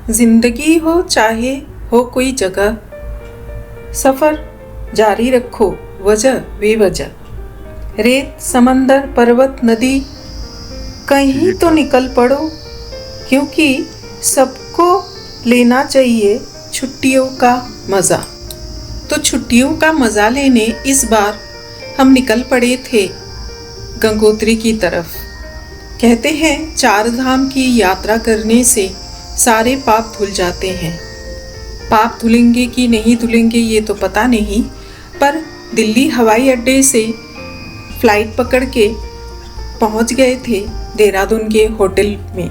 जिंदगी हो चाहे हो कोई जगह, सफर जारी रखो वजह बेवजह। रेत समंदर पर्वत नदी, कहीं तो निकल पड़ो, क्योंकि सबको लेना चाहिए छुट्टियों का मज़ा। तो छुट्टियों का मज़ा लेने इस बार हम निकल पड़े थे गंगोत्री की तरफ। कहते हैं 4 धाम की यात्रा करने से सारे पाप धुल जाते हैं। पाप धुलेंगे कि नहीं धुलेंगे ये तो पता नहीं, पर दिल्ली हवाई अड्डे से फ्लाइट पकड़ के पहुंच गए थे देहरादून के होटल में।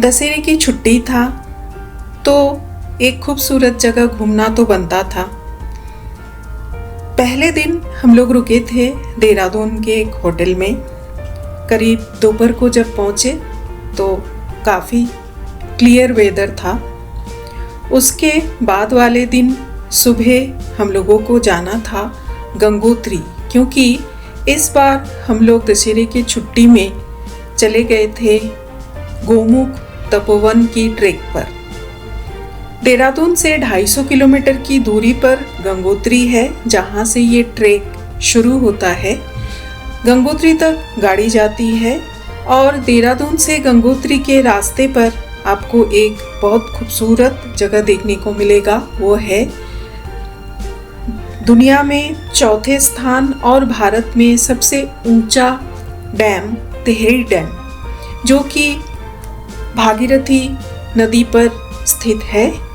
दशहरे की छुट्टी था तो एक खूबसूरत जगह घूमना तो बनता था। पहले दिन हम लोग रुके थे देहरादून के एक होटल में। करीब दोपहर को जब पहुँचे तो काफ़ी क्लियर वेदर था। उसके बाद वाले दिन सुबह हम लोगों को जाना था गंगोत्री, क्योंकि इस बार हम लोग दशहरे की छुट्टी में चले गए थे गोमुख तपोवन की ट्रेक पर। देहरादून से 250 किलोमीटर की दूरी पर गंगोत्री है, जहाँ से ये ट्रेक शुरू होता है। गंगोत्री तक गाड़ी जाती है और देहरादून से गंगोत्री के रास्ते पर आपको एक बहुत खूबसूरत जगह देखने को मिलेगा। वो है दुनिया में चौथे स्थान और भारत में सबसे ऊंचा डैम तिहेरी डैम, जो कि भागीरथी नदी पर स्थित है।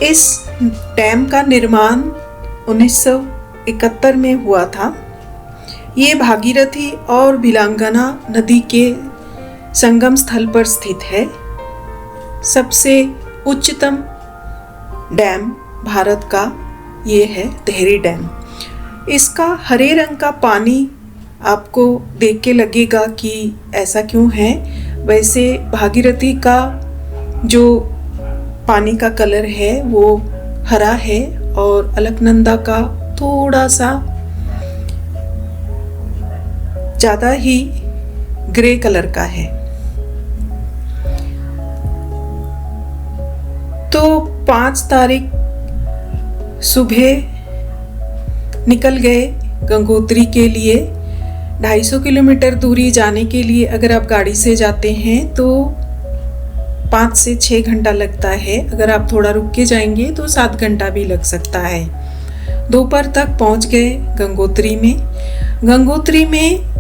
इस डैम का निर्माण 1971 में हुआ था। ये भागीरथी और बिलांगना नदी के संगम स्थल पर स्थित है। सबसे उच्चतम डैम भारत का ये है तिहेरी डैम। इसका हरे रंग का पानी आपको देख के लगेगा कि ऐसा क्यों है। वैसे भागीरथी का जो पानी का कलर है वो हरा है और अलकनंदा का थोड़ा सा ज़्यादा ही ग्रे कलर का है। तो 5 तारीख सुबह निकल गए गंगोत्री के लिए। 250 किलोमीटर दूरी जाने के लिए अगर आप गाड़ी से जाते हैं तो 5 से 6 घंटा लगता है। अगर आप थोड़ा रुक के जाएंगे तो 7 घंटा भी लग सकता है। दोपहर तक पहुंच गए गंगोत्री में। गंगोत्री में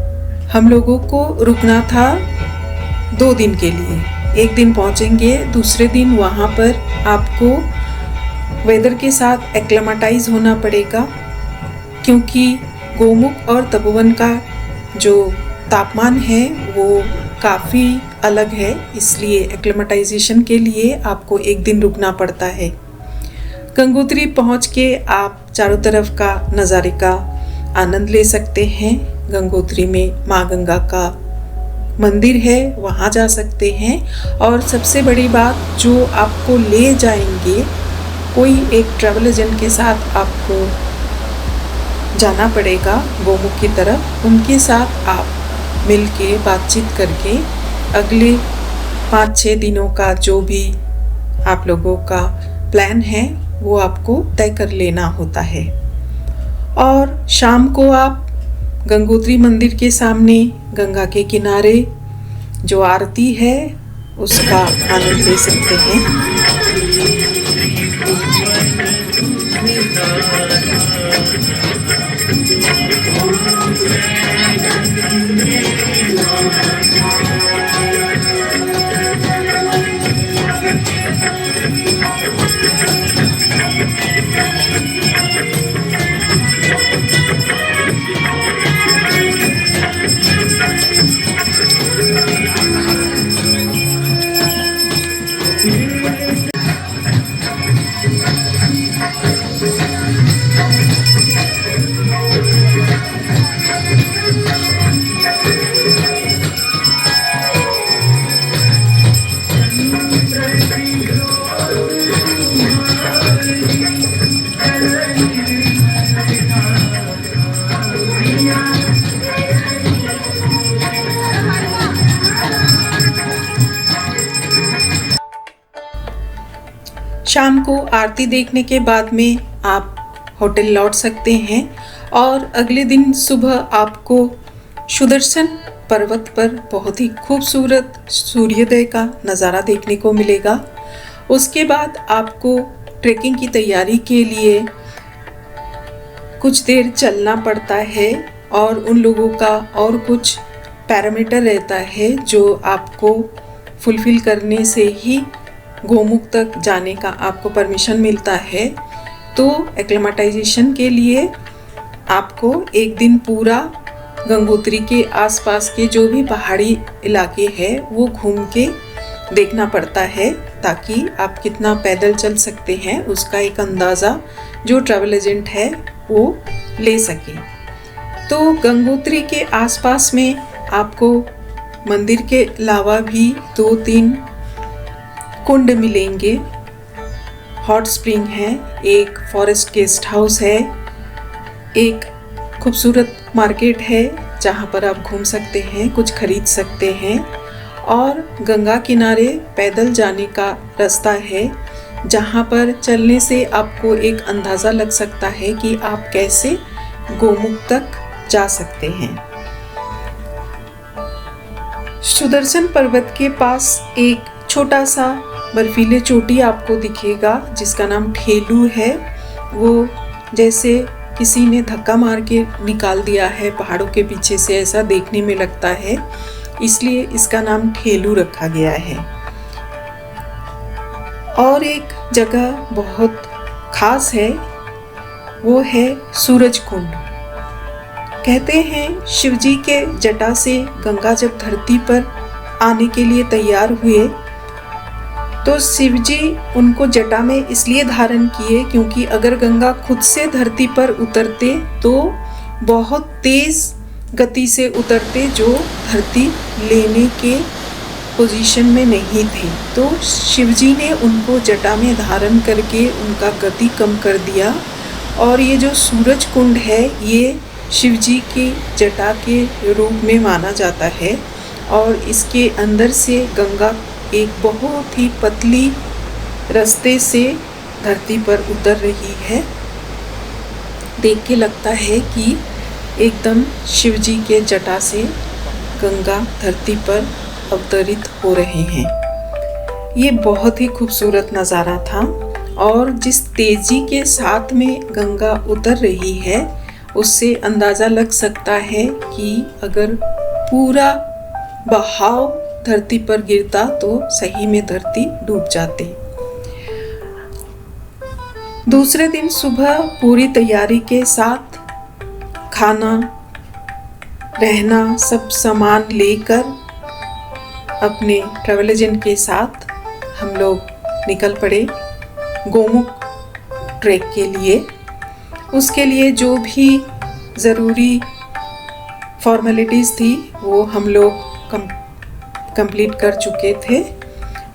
हम लोगों को रुकना था 2 दिन के लिए। एक दिन पहुंचेंगे, दूसरे दिन वहाँ पर आपको वेदर के साथ एक्लेमेटाइज होना पड़ेगा, क्योंकि गोमुख और तपोवन का जो तापमान है वो काफ़ी अलग है। इसलिए एक्लेमेटाइजेशन के लिए आपको एक दिन रुकना पड़ता है। गंगोत्री पहुँच के आप चारों तरफ का नज़ारे का आनंद ले सकते हैं। गंगोत्री में माँ गंगा का मंदिर है, वहाँ जा सकते हैं। और सबसे बड़ी बात, जो आपको ले जाएंगे, कोई एक ट्रैवल एजेंट के साथ आपको जाना पड़ेगा गोमुख की तरफ। उनके साथ आप मिल के बातचीत करके अगले 5-6 दिनों का जो भी आप लोगों का प्लान है वो आपको तय कर लेना होता है। और शाम को आप गंगोत्री मंदिर के सामने गंगा के किनारे जो आरती है उसका आनंद ले सकते हैं। शाम को आरती देखने के बाद में आप होटल लौट सकते हैं और अगले दिन सुबह आपको सुदर्शन पर्वत पर बहुत ही खूबसूरत सूर्योदय का नज़ारा देखने को मिलेगा। उसके बाद आपको ट्रैकिंग की तैयारी के लिए कुछ देर चलना पड़ता है और उन लोगों का और कुछ पैरामीटर रहता है जो आपको फुलफ़िल करने से ही गोमुख तक जाने का आपको परमिशन मिलता है। तो एक्लेमेटाइजेशन के लिए आपको एक दिन पूरा गंगोत्री के आसपास के जो भी पहाड़ी इलाके हैं वो घूम के देखना पड़ता है, ताकि आप कितना पैदल चल सकते हैं उसका एक अंदाज़ा जो ट्रैवल एजेंट है वो ले सके। तो गंगोत्री के आसपास में आपको मंदिर के अलावा भी 2-3 कुंड मिलेंगे। हॉट स्प्रिंग है, एक फॉरेस्ट गेस्ट हाउस है, एक खूबसूरत मार्केट है जहाँ पर आप घूम सकते हैं, कुछ खरीद सकते हैं, और गंगा किनारे पैदल जाने का रास्ता है जहाँ पर चलने से आपको एक अंदाज़ा लग सकता है कि आप कैसे गोमुख तक जा सकते हैं। सुदर्शन पर्वत के पास एक छोटा सा बर्फीले चोटी आपको दिखेगा जिसका नाम ठेलू है। वो जैसे किसी ने धक्का मार के निकाल दिया है पहाड़ों के पीछे से, ऐसा देखने में लगता है, इसलिए इसका नाम ठेलू रखा गया है। और एक जगह बहुत खास है, वो है सूरज कुंड। कहते हैं शिवजी के जटा से गंगा जब धरती पर आने के लिए तैयार हुए तो शिवजी उनको जटा में इसलिए धारण किए क्योंकि अगर गंगा खुद से धरती पर उतरते तो बहुत तेज गति से उतरते, जो धरती लेने के पोजीशन में नहीं थे। तो शिवजी ने उनको जटा में धारण करके उनका गति कम कर दिया। और ये जो सूरज कुंड है ये शिवजी की जटा के रूप में माना जाता है और इसके अंदर से गंगा एक बहुत ही पतली रास्ते से धरती पर उतर रही है। देख के लगता है कि एकदम शिवजी के जटा से गंगा धरती पर अवतरित हो रहे हैं। ये बहुत ही खूबसूरत नज़ारा था और जिस तेज़ी के साथ में गंगा उतर रही है उससे अंदाज़ा लग सकता है कि अगर पूरा बहाव धरती पर गिरता तो सही में धरती डूब जाती। दूसरे दिन सुबह पूरी तैयारी के साथ खाना, रहना, सब सामान लेकर अपने ट्रैवल एजेंट के साथ हम लोग निकल पड़े गोमुख ट्रैक के लिए। उसके लिए जो भी ज़रूरी फॉर्मेलिटीज़ थी वो हम लोग कंप्लीट कर चुके थे।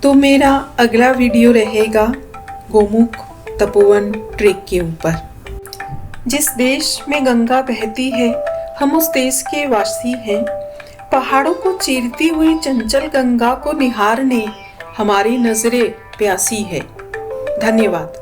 तो मेरा अगला वीडियो रहेगा गोमुख तपोवन ट्रैक के ऊपर। जिस देश में गंगा बहती है हम उस देश के वासी हैं। पहाड़ों को चीरती हुई चंचल गंगा को निहारने हमारी नज़रें प्यासी है। धन्यवाद।